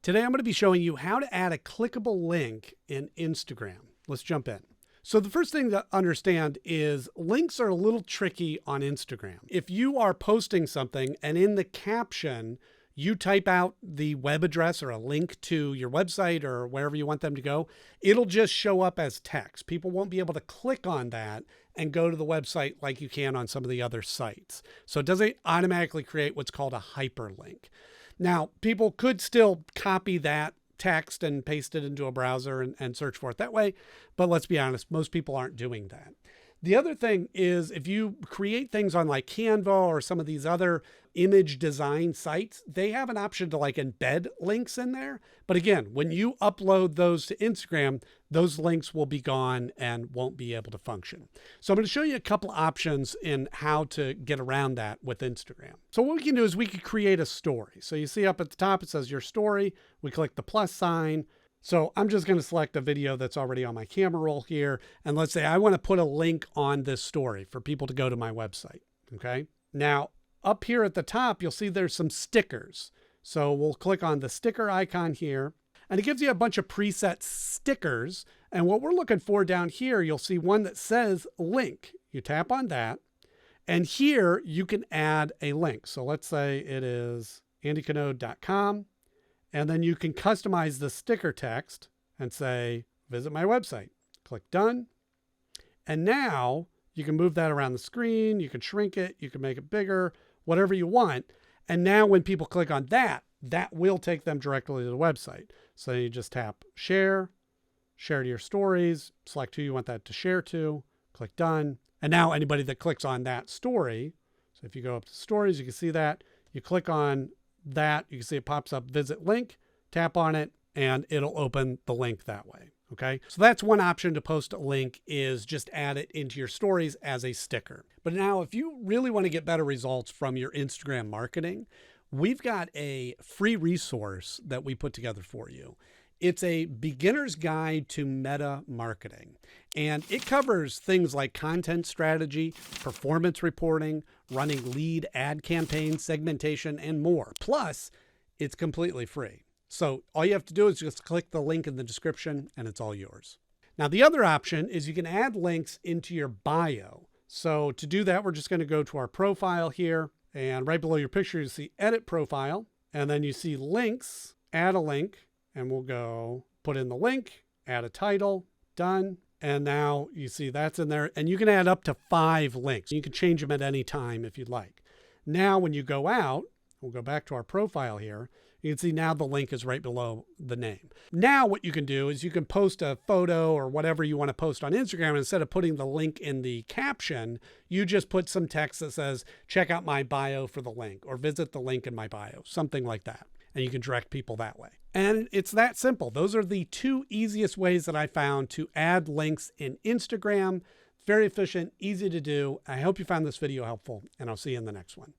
Today I'm going to be showing you how to add a clickable link in Instagram. Let's jump in. So the first thing to understand is links are a little tricky on Instagram. If you are posting something and in the caption, you type out the web address or a link to your website or wherever you want them to go, it'll just show up as text. People won't be able to click on that and go to the website like you can on some of the other sites. So it doesn't automatically create what's called a hyperlink. Now, people could still copy that text and paste it into a browser and search for it that way. But let's be honest, most people aren't doing that. The other thing is if you create things on like Canva or some of these other image design sites, they have an option to like embed links in there. But again, when you upload those to Instagram, those links will be gone and won't be able to function. So I'm going to show you a couple options in how to get around that with Instagram. So what we can do is we could create a story. So you see up at the top, it says your story. We click the plus sign. So I'm just going to select a video that's already on my camera roll here. And let's say I want to put a link on this story for people to go to my website. Okay. Now up here at the top, you'll see there's some stickers. So we'll click on the sticker icon here and it gives you a bunch of preset stickers. And what we're looking for down here, you'll see one that says link. You tap on that and here you can add a link. So let's say it is andycanode.com. And then you can customize the sticker text and say, visit my website. Click done. And now you can move that around the screen. You can shrink it. You can make it bigger, whatever you want. And now when people click on that, that will take them directly to the website. So you just tap share, share to your stories, select who you want that to share to, click done. And now anybody that clicks on that story, so if you go up to stories, you can see that. You click on that, you can see it pops up visit link, tap on it, and it'll open the link that way. Okay. So that's one option to post a link is just add it into your stories as a sticker. But now if you really want to get better results from your Instagram marketing, we've got a free resource that we put together for you. It's a beginner's guide to meta marketing, and it covers things like content strategy, performance reporting, running lead ad campaigns, segmentation, and more. Plus, it's completely free. So all you have to do is just click the link in the description and it's all yours. Now, the other option is you can add links into your bio. So to do that, we're just going to go to our profile here, and right below your picture, you see edit profile, and then you see links, add a link. And we'll go put in the link, add a title, done. And now you see that's in there. And you can add up to 5 links. You can change them at any time if you'd like. Now, when you go out, we'll go back to our profile here. You can see now the link is right below the name. Now what you can do is you can post a photo or whatever you want to post on Instagram. And instead of putting the link in the caption, you just put some text that says, check out my bio for the link or visit the link in my bio, something like that. And you can direct people that way. And it's that simple. Those are the 2 easiest ways that I found to add links in Instagram. Very efficient, easy to do. I hope you found this video helpful, and I'll see you in the next one.